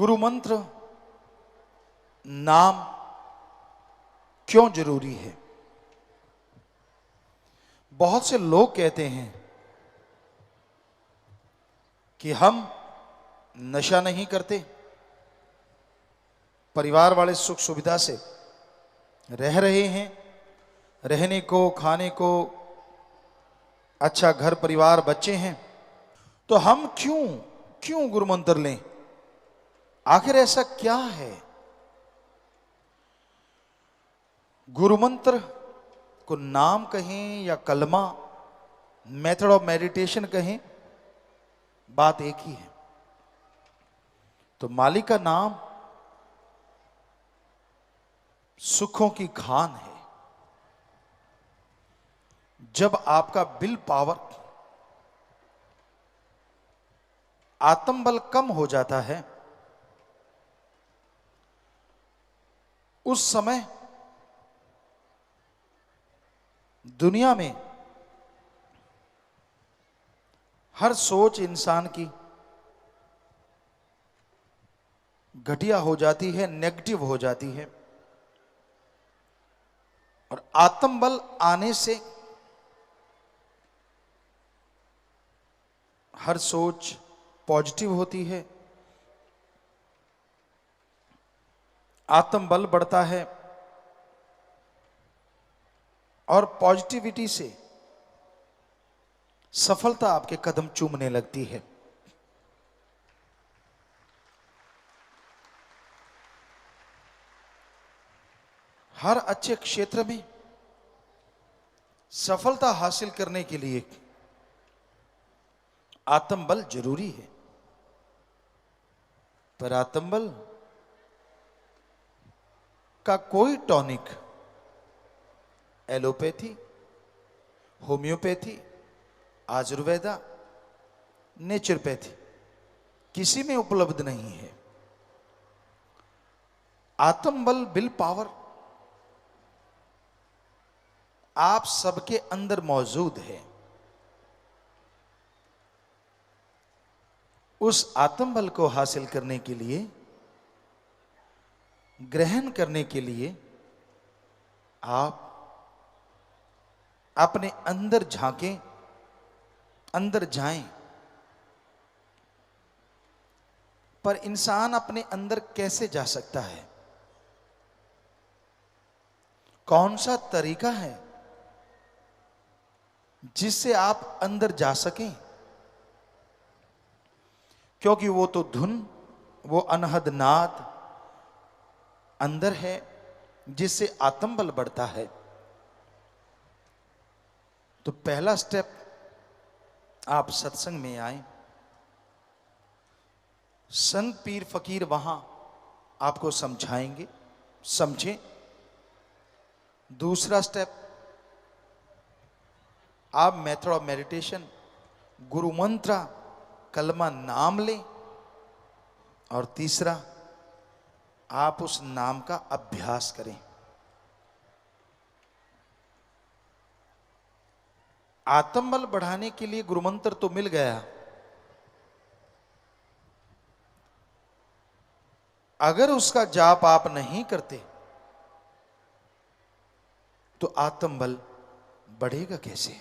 गुरु मंत्र नाम क्यों जरूरी है? बहुत से लोग कहते हैं कि हम नशा नहीं करते, परिवार वाले सुख सुविधा से रह रहे हैं, रहने को खाने को अच्छा घर परिवार बच्चे हैं, तो हम क्यों क्यों गुरु मंत्र लें? आखिर ऐसा क्या है? गुरु मंत्र को नाम कहें या कलमा, मेथड ऑफ मेडिटेशन कहें, बात एक ही है। तो मालिक का नाम सुखों की खान है। जब आपका विल पावर, आत्मबल कम हो जाता है, उस समय दुनिया में हर सोच इंसान की घटिया हो जाती है, नेगेटिव हो जाती है। और आत्मबल आने से हर सोच पॉजिटिव होती है, आत्मबल बढ़ता है और पॉजिटिविटी से सफलता आपके कदम चूमने लगती है। हर अच्छे क्षेत्र में सफलता हासिल करने के लिए आत्मबल जरूरी है। पर आत्मबल का कोई tonic allopathy, homeopathy, Ayurveda, naturopathy किसी में उपलब्ध नहीं है। आत्मबल, विल पावर आप सबके अंदर मौजूद है। उस आत्मबल को हासिल करने के लिए, ग्रहण करने के लिए आप अपने अंदर झांकें, अंदर जाएं। पर इंसान अपने अंदर कैसे जा सकता है? कौन सा तरीका है जिससे आप अंदर जा सकें? क्योंकि वो तो धुन, वो अनहद नाद अंदर है जिससे आत्मबल बढ़ता है। तो पहला स्टेप, आप सत्संग में आए, संत पीर फकीर वहां आपको समझाएंगे, समझें। दूसरा स्टेप, आप मेथड ऑफ मेडिटेशन, गुरु मंत्र, कलमा नाम लें। और तीसरा, आप उस नाम का अभ्यास करें। आत्मबल बढ़ाने के लिए गुरु मंत्र तो मिल गया, अगर उसका जाप आप नहीं करते तो आत्मबल बढ़ेगा कैसे?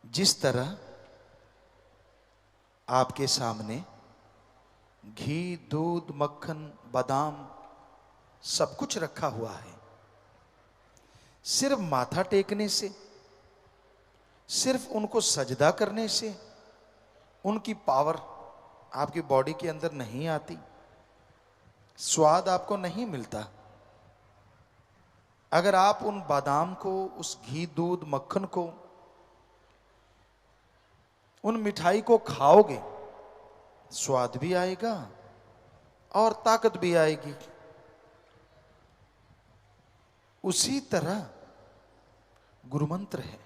जिस तरह आपके सामने घी, दूध, मक्खन, बादाम सब कुछ रखा हुआ है, सिर्फ माथा टेकने से, सिर्फ उनको सजदा करने से उनकी पावर आपकी बॉडी के अंदर नहीं आती, स्वाद आपको नहीं मिलता। अगर आप उन बादाम को, उस घी, दूध, मक्खन को, उन मिठाई को खाओगे, स्वाद भी आएगा और ताकत भी आएगी। उसी तरह गुरु मंत्र है।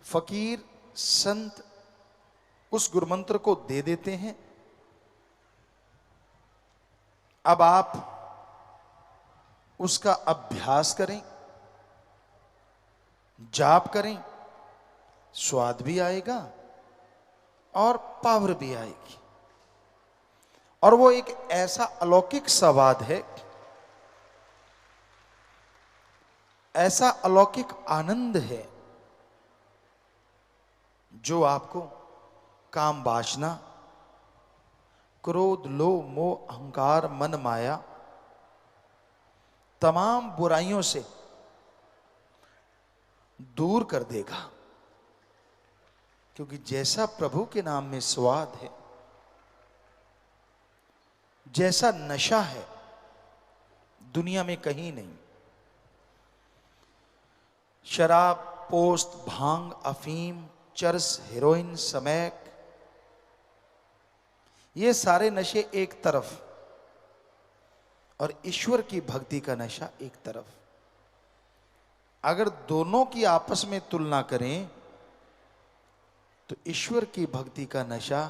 फकीर, संत उस गुरु मंत्र को दे देते हैं। अब आप उसका अभ्यास करें, जाप करें, स्वाद भी आएगा और पावर भी आएगी। और वो एक ऐसा अलौकिक स्वाद है, ऐसा अलौकिक आनंद है जो आपको काम वासना, क्रोध, लोभ, मोह, अहंकार, मन, माया, तमाम बुराइयों से दूर कर देगा। क्योंकि जैसा प्रभु के नाम में स्वाद है, जैसा नशा है, दुनिया में कहीं नहीं। शराब, पोस्त, भांग, अफीम, चरस, हेरोइन, स्मैक, ये सारे नशे एक तरफ और ईश्वर की भक्ति का नशा एक तरफ। अगर दोनों की आपस में तुलना करें तो ईश्वर की भक्ति का नशा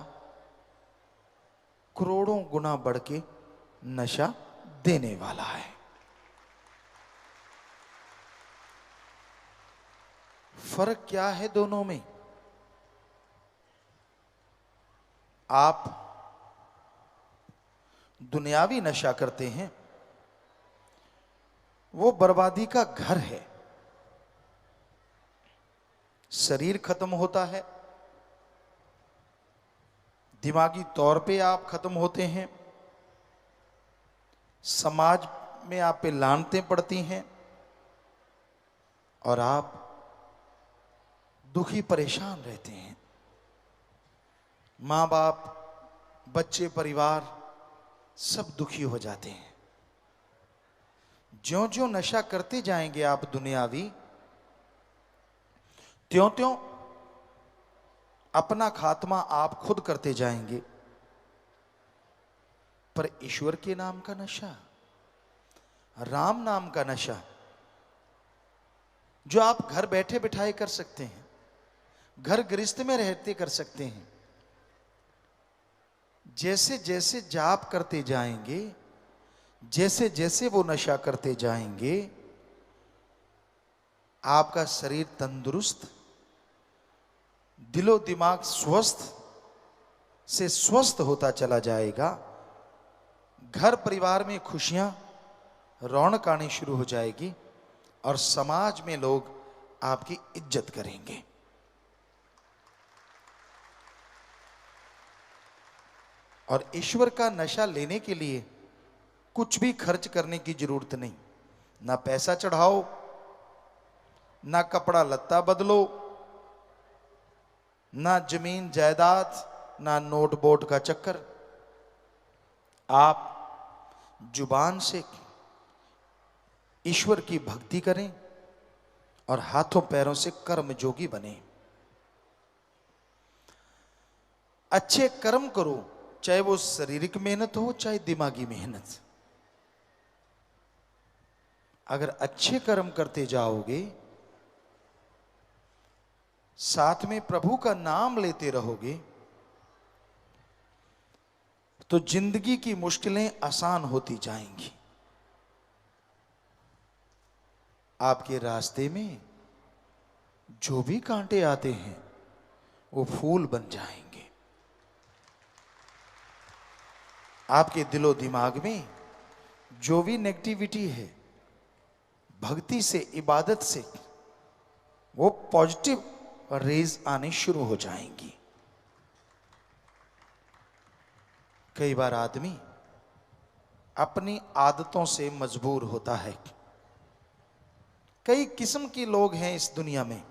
करोड़ों गुना बढ़ के नशा देने वाला है। फर्क क्या है दोनों में? आप दुनियावी नशा करते हैं, वो बर्बादी का घर है। शरीर खत्म होता है, दिमागी तौर पे आप खत्म होते हैं, समाज में आप पे लानतें पड़ती हैं और आप दुखी परेशान रहते हैं। माँ बाप, बच्चे, परिवार सब दुखी हो जाते हैं। ज्यों ज्यों नशा करते जाएंगे आप दुनियावी, त्यों त्यों अपना खात्मा आप खुद करते जाएंगे। पर ईश्वर के नाम का नशा, राम नाम का नशा, जो आप घर बैठे बिठाए कर सकते हैं, घर गृहस्थ में रहते कर सकते हैं, जैसे जैसे जाप करते जाएंगे, जैसे जैसे वो नशा करते जाएंगे, आपका शरीर तंदुरुस्त, दिलो दिमाग स्वस्थ से स्वस्थ होता चला जाएगा। घर परिवार में खुशियां, रौनक आनी शुरू हो जाएगी और समाज में लोग आपकी इज्जत करेंगे। और ईश्वर का नशा लेने के लिए कुछ भी खर्च करने की जरूरत नहीं। ना पैसा चढ़ाओ, ना कपड़ा लत्ता बदलो, ना जमीन जायदाद, ना नोट बोट का चक्कर। आप जुबान से ईश्वर की भक्ति करें और हाथों पैरों से कर्म जोगी बने। अच्छे कर्म करो, चाहे वो शारीरिक मेहनत हो चाहे दिमागी मेहनत। अगर अच्छे कर्म करते जाओगे, साथ में प्रभु का नाम लेते रहोगे, तो जिंदगी की मुश्किलें आसान होती जाएंगी। आपके रास्ते में जो भी कांटे आते हैं वो फूल बन जाएंगे। आपके दिलो दिमाग में जो भी नेगेटिविटी है, भक्ति से, इबादत से वो पॉजिटिव रेज आने शुरू हो जाएंगी। कई बार आदमी अपनी आदतों से मजबूर होता है। कई किस्म के लोग हैं इस दुनिया में,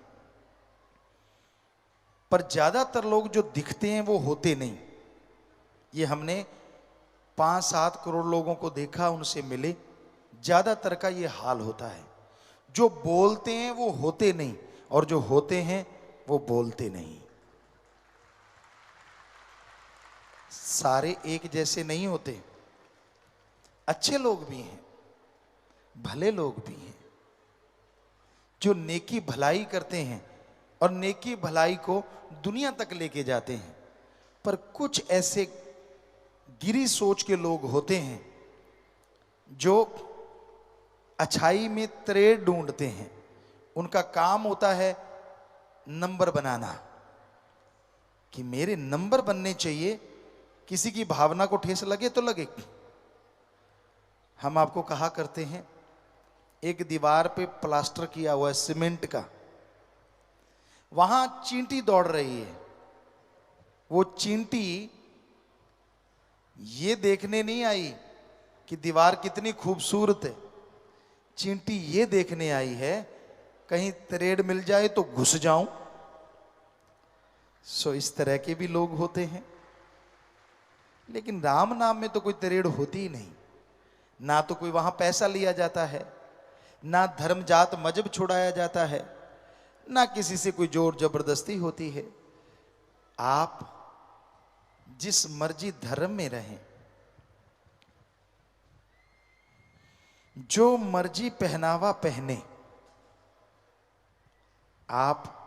पर ज्यादातर लोग जो दिखते हैं वो होते नहीं। ये हमने 5-7 करोड़ लोगों को देखा, उनसे मिले, ज्यादातर का ये हाल होता है। जो बोलते हैं वो होते नहीं और जो होते हैं वो बोलते नहीं। सारे एक जैसे नहीं होते। अच्छे लोग भी हैं, भले लोग भी हैं, जो नेकी भलाई करते हैं और नेकी भलाई को दुनिया तक लेके जाते हैं। पर कुछ ऐसे गिरी सोच के लोग होते हैं जो अच्छाई में त्रेड़ ढूंढते हैं। उनका काम होता है नंबर बनाना, कि मेरे नंबर बनने चाहिए, किसी की भावना को ठेस लगे तो लगे। हम आपको कहा करते हैं, एक दीवार पे प्लास्टर किया हुआ है सीमेंट का, वहां चींटी दौड़ रही है। वो चींटी ये देखने नहीं आई कि दीवार कितनी खूबसूरत है, चींटी ये देखने आई है कहीं तरेड़ मिल जाए तो घुस जाऊं। सो इस तरह के भी लोग होते हैं। लेकिन राम नाम में तो कोई तरेड़ होती ही नहीं। ना तो कोई वहां पैसा लिया जाता है, ना धर्म जात मजहब छुड़ाया जाता है, ना किसी से कोई जोर जबरदस्ती होती है। आप जिस मर्जी धर्म में रहें, जो मर्जी पहनावा पहने, आप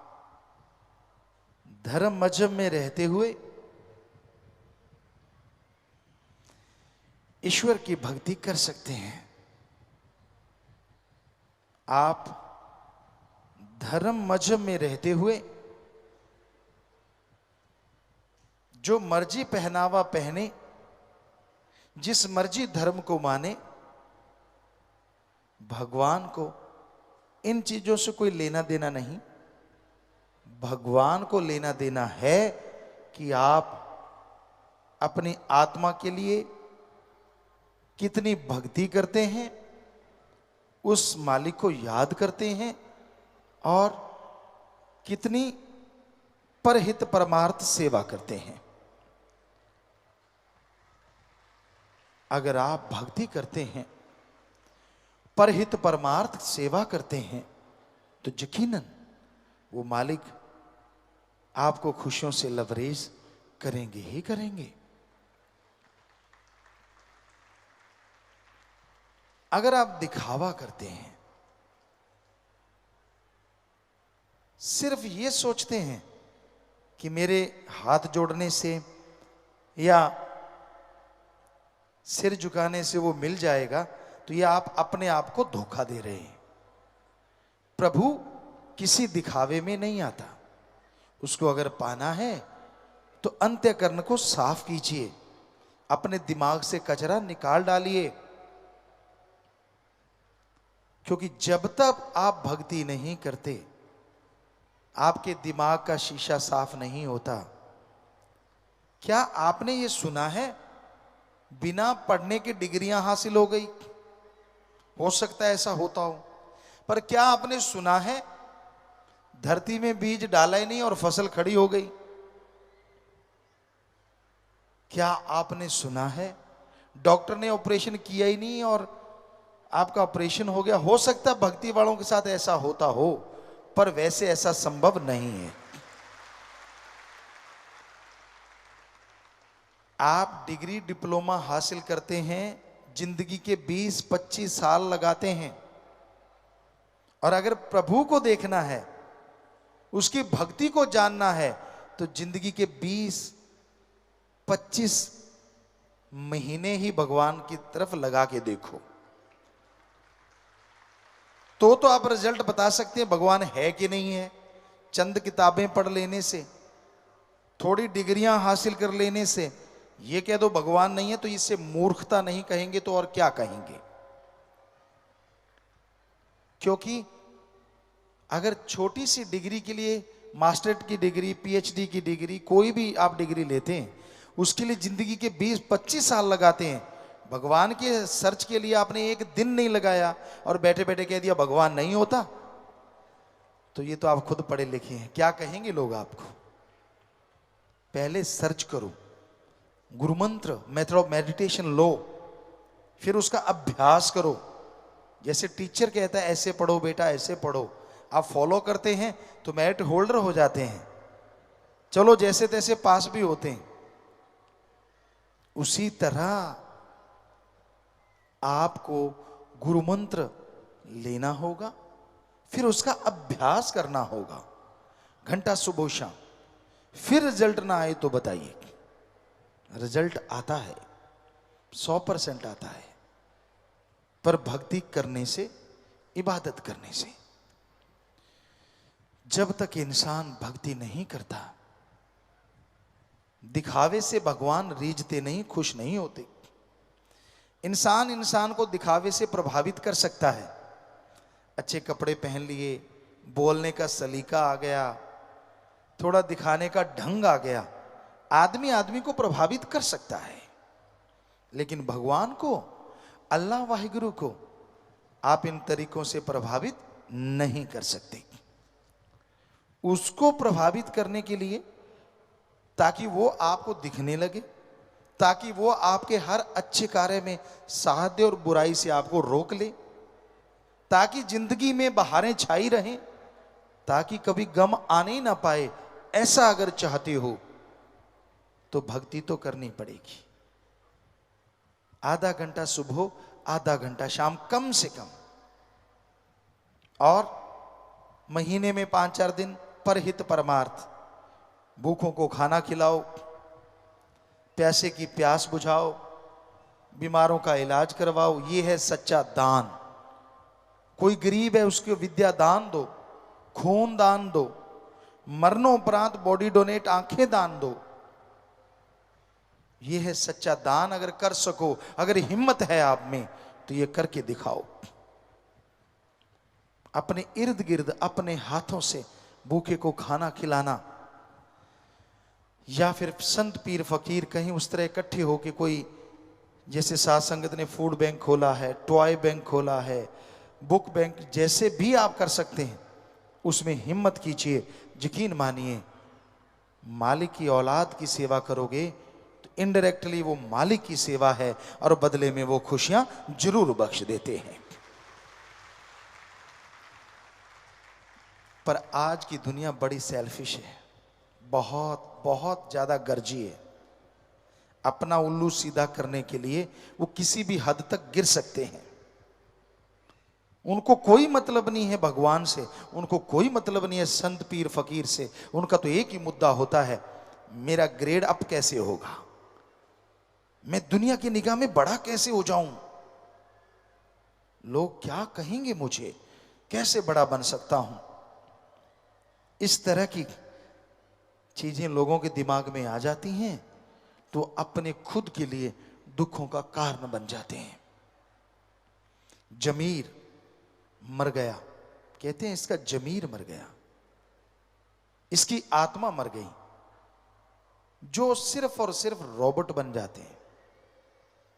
धर्म मजहब में रहते हुए ईश्वर की भक्ति कर सकते हैं। आप धर्म मजहब में रहते हुए जो मर्जी पहनावा पहने, जिस मर्जी धर्म को माने, भगवान को इन चीजों से कोई लेना देना नहीं। भगवान को लेना देना है कि आप अपनी आत्मा के लिए कितनी भक्ति करते हैं, उस मालिक को याद करते हैं, और कितनी परहित परमार्थ सेवा करते हैं। अगर आप भक्ति करते हैं, परहित परमार्थ सेवा करते हैं, तो यकीनन वो मालिक आपको खुशियों से लबरेज करेंगे ही करेंगे। अगर आप दिखावा करते हैं, सिर्फ ये सोचते हैं कि मेरे हाथ जोड़ने से या सिर झुकाने से वो मिल जाएगा, तो ये आप अपने आप को धोखा दे रहे हैं। प्रभु किसी दिखावे में नहीं आता। उसको अगर पाना है तो अंतःकरण को साफ कीजिए, अपने दिमाग से कचरा निकाल डालिए। क्योंकि जब तक आप भक्ति नहीं करते, आपके दिमाग का शीशा साफ नहीं होता। क्या आपने ये सुना है, बिना पढ़ने की डिग्रियां हासिल हो गई? हो सकता है ऐसा होता हो, पर क्या आपने सुना है धरती में बीज डाला ही नहीं और फसल खड़ी हो गई? क्या आपने सुना है डॉक्टर ने ऑपरेशन किया ही नहीं और आपका ऑपरेशन हो गया? हो सकता है भक्ति वालों के साथ ऐसा होता हो, पर वैसे ऐसा संभव नहीं है। आप डिग्री डिप्लोमा हासिल करते हैं, जिंदगी के 20-25 साल लगाते हैं, और अगर प्रभु को देखना है, उसकी भक्ति को जानना है, तो जिंदगी के 20-25 महीने ही भगवान की तरफ लगा के देखो, तो आप रिजल्ट बता सकते हैं भगवान है कि नहीं है। चंद किताबें पढ़ लेने से, थोड़ी डिग्रियां हासिल कर लेने से ये कह दो भगवान नहीं है, तो इससे मूर्खता नहीं कहेंगे तो और क्या कहेंगे? क्योंकि अगर छोटी सी डिग्री के लिए, मास्टरेट की डिग्री, पीएचडी की डिग्री, कोई भी आप डिग्री लेते हैं, उसके लिए जिंदगी के 20-25 साल लगाते हैं। भगवान के सर्च के लिए आपने एक दिन नहीं लगाया और बैठे बैठे कह दिया भगवान नहीं होता, तो ये तो आप खुद पढ़े लिखे हैं, क्या कहेंगे लोग आपको? पहले सर्च करो, गुरु मंत्र, मेथड ऑफ मेडिटेशन लो, फिर उसका अभ्यास करो। जैसे टीचर कहता है ऐसे पढ़ो बेटा, ऐसे पढ़ो, आप फॉलो करते हैं तो मेरिट होल्डर हो जाते हैं, चलो जैसे तैसे पास भी होते हैं। उसी तरह आपको गुरु मंत्र लेना होगा, फिर उसका अभ्यास करना होगा, घंटा सुबह शाम। फिर रिजल्ट ना आए तो बताइए। रिजल्ट आता है, 100% आता है, पर भक्ति करने से, इबादत करने से। जब तक इंसान भक्ति नहीं करता, दिखावे से भगवान रीझते नहीं, खुश नहीं होते। इंसान इंसान को दिखावे से प्रभावित कर सकता है। अच्छे कपड़े पहन लिए, बोलने का सलीका आ गया, थोड़ा दिखाने का ढंग आ गया, आदमी आदमी को प्रभावित कर सकता है। लेकिन भगवान को, अल्लाह वाहिगुरु को आप इन तरीकों से प्रभावित नहीं कर सकते। उसको प्रभावित करने के लिए, ताकि वो आपको दिखने लगे, ताकि वो आपके हर अच्छे कार्य में साध्य और बुराई से आपको रोक ले, ताकि जिंदगी में बहारें छाई रहें, ताकि कभी गम आने ही ना पाए, ऐसा अगर चाहते हो तो भक्ति तो करनी पड़ेगी। आधा घंटा सुबह, आधा घंटा शाम कम से कम, और महीने में 5-4 दिन परहित परमार्थ। भूखों को खाना खिलाओ, प्यासे की प्यास बुझाओ, बीमारों का इलाज करवाओ। ये है सच्चा दान। कोई गरीब है उसको विद्या दान दो, खून दान दो, मरणोपरांत बॉडी डोनेट, आंखें दान दो। ये है सच्चा दान। अगर कर सको, अगर हिम्मत है आप में, तो ये करके दिखाओ। अपने इर्द गिर्द अपने हाथों से भूखे को खाना खिलाना, या फिर संत पीर फकीर कहीं उस तरह इकट्ठे होके कोई, जैसे साध संगत ने फूड बैंक खोला है, टॉय बैंक खोला है, बुक बैंक, जैसे भी आप कर सकते हैं उसमें हिम्मत कीजिए। यकीन मानिए, मालिक की औलाद की सेवा करोगे तो इनडायरेक्टली वो मालिक की सेवा है, और बदले में वो खुशियां जरूर बख्श देते हैं। पर आज की दुनिया बड़ी सेल्फिश है, बहुत बहुत ज्यादा गर्जी है। अपना उल्लू सीधा करने के लिए वो किसी भी हद तक गिर सकते हैं। उनको कोई मतलब नहीं है भगवान से, उनको कोई मतलब नहीं है संत पीर फकीर से। उनका तो एक ही मुद्दा होता है, मेरा ग्रेड अप कैसे होगा, मैं दुनिया की निगाह में बड़ा कैसे हो जाऊं, लोग क्या कहेंगे मुझे, कैसे बड़ा बन सकता हूं। इस तरह की चीजें लोगों के दिमाग में आ जाती हैं तो अपने खुद के लिए दुखों का कारण बन जाते हैं। जमीर मर गया, कहते हैं इसका जमीर मर गया, इसकी आत्मा मर गई। जो सिर्फ और सिर्फ रोबोट बन जाते हैं,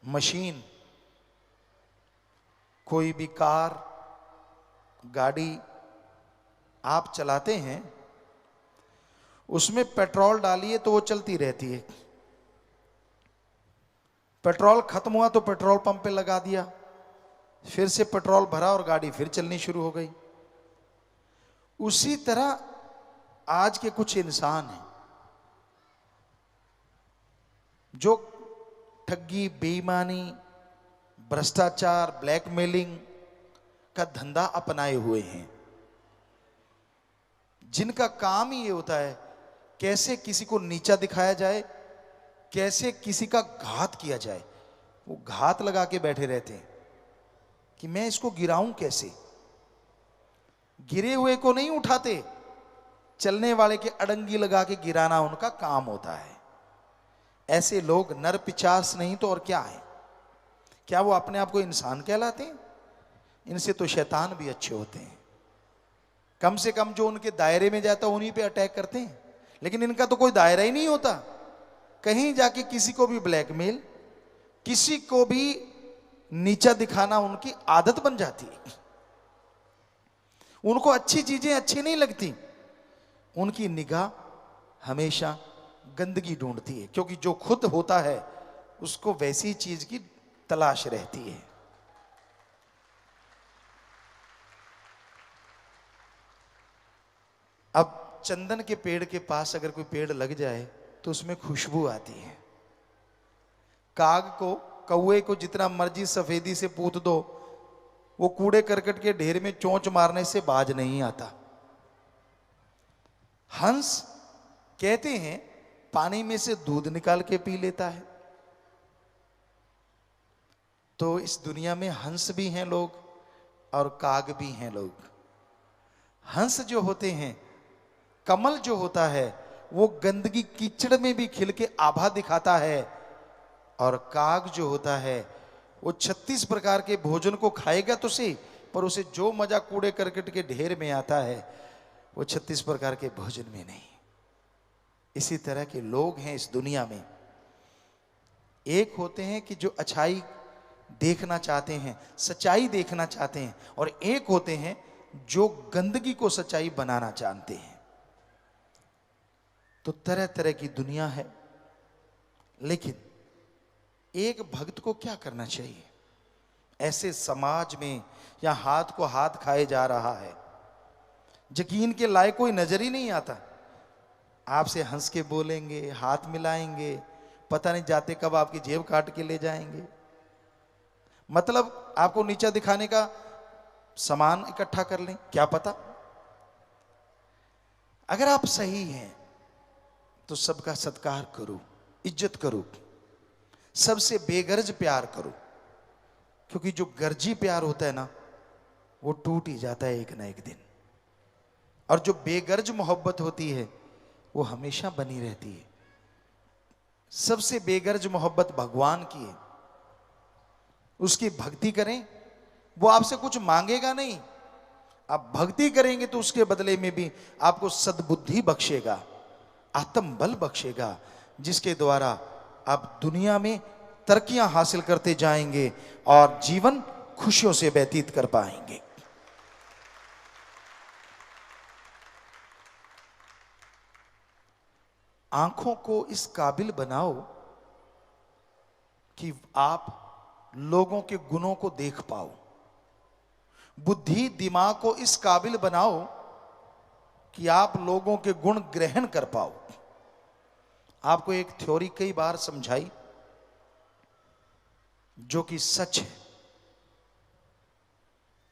मशीन। कोई भी कार गाड़ी आप चलाते हैं, उसमें पेट्रोल डालिए तो वो चलती रहती है। पेट्रोल खत्म हुआ तो पेट्रोल पंप पे लगा दिया, फिर से पेट्रोल भरा और गाड़ी फिर चलनी शुरू हो गई। उसी तरह आज के कुछ इंसान हैं जो ठगी, बेईमानी, भ्रष्टाचार, ब्लैकमेलिंग का धंधा अपनाए हुए हैं, जिनका काम ही ये होता है कैसे किसी को नीचा दिखाया जाए, कैसे किसी का घात किया जाए। वो घात लगा के बैठे रहते हैं कि मैं इसको गिराऊं कैसे। गिरे हुए को नहीं उठाते, चलने वाले के अड़ंगी लगा के गिराना उनका काम होता है। ऐसे लोग नर पिचास नहीं तो और क्या है। क्या वो अपने आप को इंसान कहलाते हैं? इनसे तो शैतान भी अच्छे होते हैं। कम से कम जो उनके दायरे में जाता है उन्हीं पे अटैक करते हैं, लेकिन इनका तो कोई दायरा ही नहीं होता। कहीं जाके किसी को भी ब्लैकमेल, किसी को भी नीचा दिखाना उनकी आदत बन जाती है। उनको अच्छी चीजें अच्छी नहीं लगती, उनकी निगाह हमेशा गंदगी ढूंढती है, क्योंकि जो खुद होता है उसको वैसी चीज की तलाश रहती है। अब चंदन के पेड़ के पास अगर कोई पेड़ लग जाए तो उसमें खुशबू आती है। काग को, कौवे को जितना मर्जी सफेदी से पूत दो, वो कूड़े करकट के ढेर में चोंच मारने से बाज नहीं आता। हंस कहते हैं पानी में से दूध निकाल के पी लेता है। तो इस दुनिया में हंस भी हैं लोग और काग भी हैं लोग। हंस जो होते हैं, कमल जो होता है वो गंदगी कीचड़ में भी खिल के आभा दिखाता है। और काग जो होता है वो 36 प्रकार के भोजन को खाएगा तो सही, पर उसे जो मजा कूड़े करकट के ढेर में आता है वो 36 प्रकार के भोजन में नहीं। इसी तरह के लोग हैं इस दुनिया में। एक होते हैं कि जो अच्छाई देखना चाहते हैं, सच्चाई देखना चाहते हैं, और एक होते हैं जो गंदगी को सच्चाई बनाना जानते हैं। तो तरह तरह की दुनिया है, लेकिन एक भक्त को क्या करना चाहिए ऐसे समाज में या हाथ को हाथ खाए जा रहा है, यकीन के लायक कोई नजर ही नहीं आता। आपसे हंस के बोलेंगे, हाथ मिलाएंगे, पता नहीं जाते कब आपकी जेब काट के ले जाएंगे। मतलब आपको नीचा दिखाने का सामान इकट्ठा कर लें, क्या पता। अगर आप सही हैं तो सबका सत्कार करो, इज्जत करो, सबसे बेगर्ज प्यार करो, क्योंकि जो गर्जी प्यार होता है ना वो टूट ही जाता है एक ना एक दिन, और जो बेगर्ज मोहब्बत होती है वो हमेशा बनी रहती है। सबसे बेगर्ज मोहब्बत भगवान की है, उसकी भक्ति करें, वो आपसे कुछ मांगेगा नहीं। आप भक्ति करेंगे तो उसके बदले में भी आपको सद्बुद्धि बख्शेगा, आत्म बल बख्शेगा, जिसके द्वारा आप दुनिया में तरक्कियां हासिल करते जाएंगे और जीवन खुशियों से व्यतीत कर पाएंगे। आंखों को इस काबिल बनाओ कि आप लोगों के गुणों को देख पाओ। बुद्धि दिमाग को इस काबिल बनाओ कि आप लोगों के गुण ग्रहण कर पाओ। आपको एक थ्योरी कई बार समझाई जो कि सच है।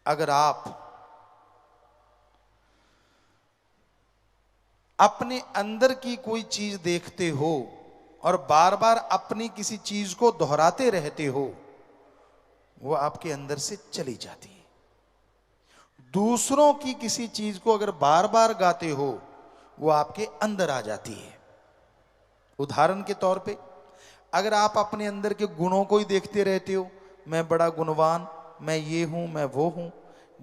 अगर आप अपने अंदर की कोई चीज देखते हो और बार बार अपनी किसी चीज को दोहराते रहते हो, वो आपके अंदर से चली जाती है। दूसरों की किसी चीज को अगर बार बार गाते हो, वो आपके अंदर आ जाती है। उदाहरण के तौर पे, अगर आप अपने अंदर के गुणों को ही देखते रहते हो, मैं बड़ा गुणवान, मैं ये हूं, मैं वो हूं,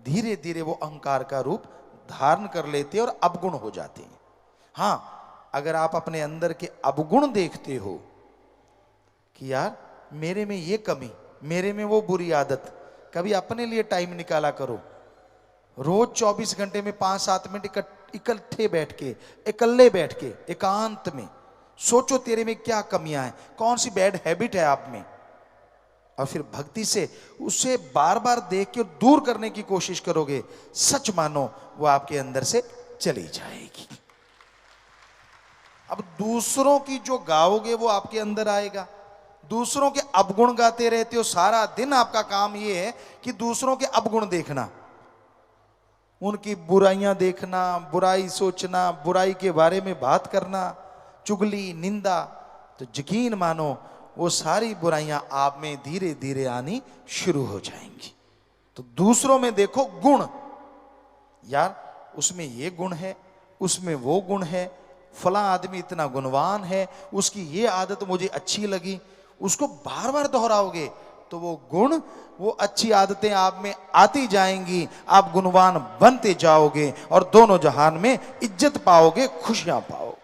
धीरे धीरे वो अहंकार का रूप धारण कर लेते हैं और अवगुण हो जाते हैं। हाँ, अगर आप अपने अंदर के अवगुण देखते हो कि यार मेरे में ये कमी, मेरे में वो बुरी आदत, कभी अपने लिए टाइम निकाला करो। रोज 24 घंटे में 5-7 मिनट इकट्ठे बैठ के, इकल्ले बैठ के, एकांत में सोचो तेरे में क्या कमियां हैं, कौन सी बैड हैबिट है आप में, और फिर भक्ति से उसे बार बार देख के दूर करने की कोशिश करोगे। सच मानो वो आपके अंदर से चली जाएगी। अब दूसरों की जो गाओगे वो आपके अंदर आएगा। दूसरों के अवगुण गाते रहते हो, सारा दिन आपका काम ये है कि दूसरों के अवगुण देखना, उनकी बुराइयां देखना, बुराई सोचना, बुराई के बारे में बात करना, चुगली, निंदा। तो यकीन मानो वो सारी बुराइयां आप में धीरे धीरे आनी शुरू हो जाएंगी। तो दूसरों में देखो गुण, यार उसमें ये गुण है, उसमें वो गुण है, फला आदमी इतना गुणवान है, उसकी ये आदत मुझे अच्छी लगी। उसको बार बार दोहराओगे तो वो गुण, वो अच्छी आदतें आप में आती जाएंगी, आप गुणवान बनते जाओगे और दोनों जहान में इज्जत पाओगे, खुशियां पाओगे।